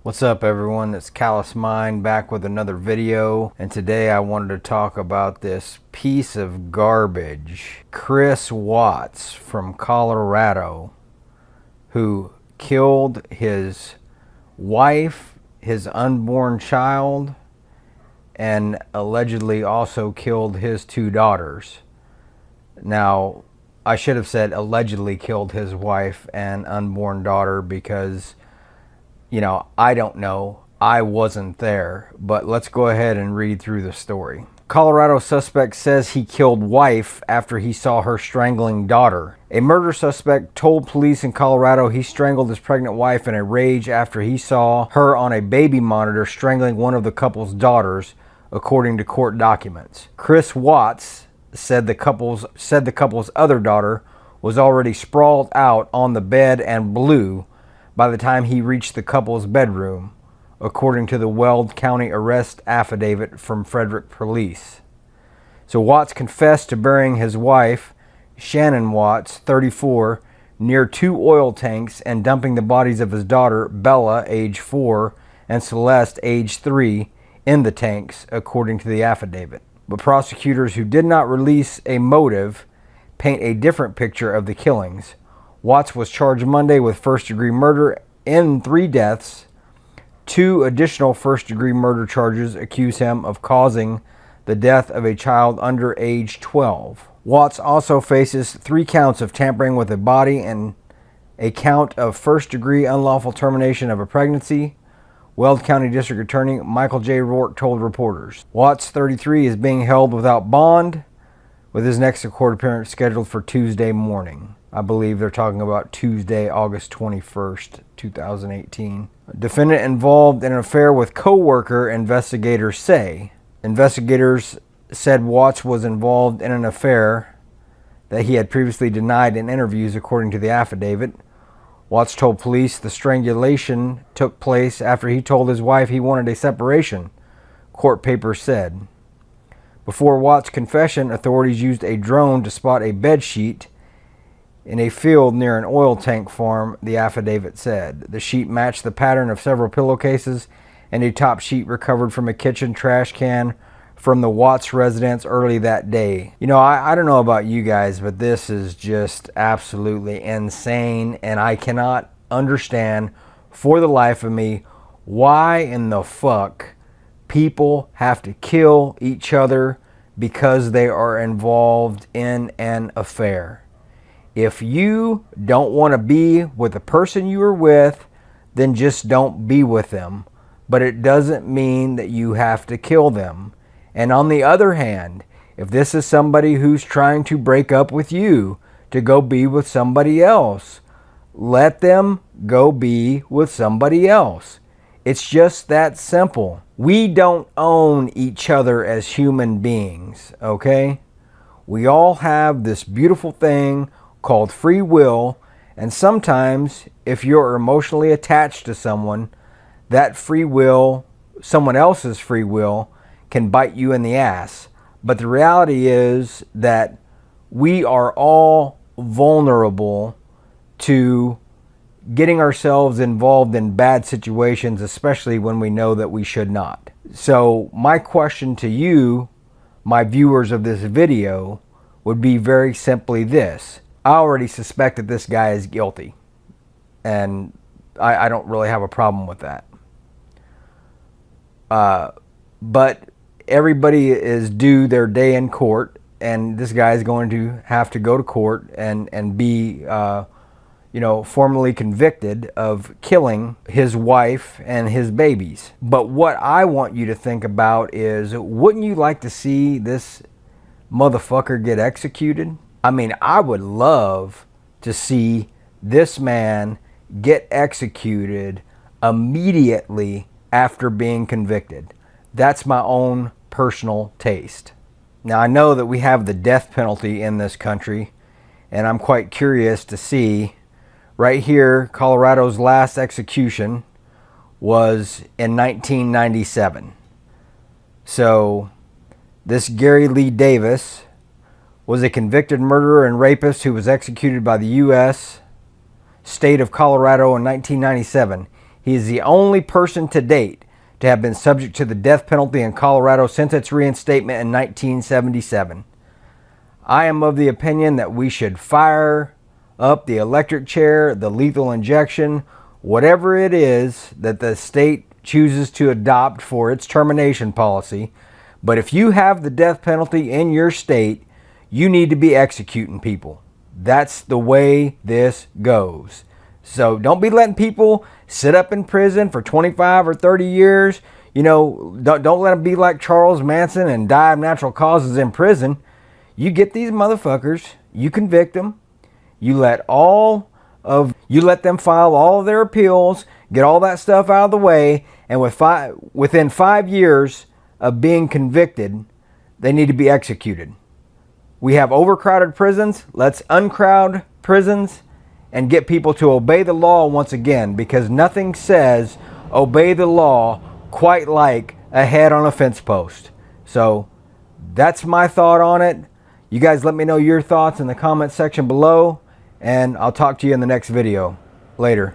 What's up everyone, it's Callous Mind back with another video, and today I wanted to talk about this piece of garbage, Chris Watts from Colorado, who killed his wife, his unborn child, and allegedly also killed his two daughters. Now, I should have said allegedly killed his wife and unborn daughter because I don't know. I wasn't there, but let's go ahead and read through the story. Colorado suspect says he killed wife after he saw her strangling daughter. A murder suspect told police in Colorado he strangled his pregnant wife in a rage after he saw her on a baby monitor strangling one of the couple's daughters, according to court documents. Chris Watts said the couple's other daughter was already sprawled out on the bed and blue by the time he reached the couple's bedroom, according to the Weld County arrest affidavit from Frederick police. So Watts confessed to burying his wife, Shannon Watts, 34, near two oil tanks and dumping the bodies of his daughter, Bella, age 4, and Celeste, age 3, in the tanks, according to the affidavit. But prosecutors who did not release a motive paint a different picture of the killings. Watts was charged Monday with first-degree murder in 3 deaths. 2 additional first-degree murder charges accuse him of causing the death of a child under age 12. Watts also faces 3 counts of tampering with a body and a count of first-degree unlawful termination of a pregnancy, Weld County District Attorney Michael J. Rourke told reporters. Watts, 33, is being held without bond, with his next court appearance scheduled for Tuesday morning. I believe they're talking about Tuesday, August 21st, 2018. Defendant involved in an affair with co-worker, investigators say. Investigators said Watts was involved in an affair that he had previously denied in interviews, according to the affidavit. Watts told police the strangulation took place after he told his wife he wanted a separation, court papers said. Before Watts' confession, authorities used a drone to spot a bedsheet in a field near an oil tank farm, the affidavit said. The sheet matched the pattern of several pillowcases and a top sheet recovered from a kitchen trash can from the Watts residence early that day. I don't know about you guys, but this is just absolutely insane, and I cannot understand for the life of me why in the fuck people have to kill each other because they are involved in an affair. If you don't want to be with the person you are with, then just don't be with them. But it doesn't mean that you have to kill them. And on the other hand, if this is somebody who's trying to break up with you to go be with somebody else, let them go be with somebody else. It's just that simple. We don't own each other as human beings, okay? We all have this beautiful thing called free will, and sometimes if you're emotionally attached to someone, that free will, someone else's free will, can bite you in the ass. But the reality is that we are all vulnerable to getting ourselves involved in bad situations, especially when we know that we should not. So my question to you, my viewers of this video, would be very simply this. I already suspect that this guy is guilty, and I don't really have a problem with that. But everybody is due their day in court, and this guy is going to have to go to court and be formally convicted of killing his wife and his babies. But what I want you to think about is, wouldn't you like to see this motherfucker get executed? I mean, I would love to see this man get executed immediately after being convicted. That's my own personal taste. Now, I know that we have the death penalty in this country, and I'm quite curious to see. Right here, Colorado's last execution was in 1997. So this Gary Lee Davis was a convicted murderer and rapist who was executed by the U.S. state of Colorado in 1997. He is the only person to date to have been subject to the death penalty in Colorado since its reinstatement in 1977. I am of the opinion that we should fire up the electric chair, the lethal injection, whatever it is that the state chooses to adopt for its termination policy. But if you have the death penalty in your state, you need to be executing people. That's the way this goes. So don't be letting people sit up in prison for 25 or 30 years. You know, don't let them be like Charles Manson and die of natural causes in prison. You get these motherfuckers, you convict them, you let them file all of their appeals, get all that stuff out of the way, and within 5 years of being convicted, they need to be executed. We have overcrowded prisons. Let's uncrowd prisons and get people to obey the law once again, because nothing says obey the law quite like a head on a fence post. So that's my thought on it. You guys let me know your thoughts in the comment section below, and I'll talk to you in the next video. Later.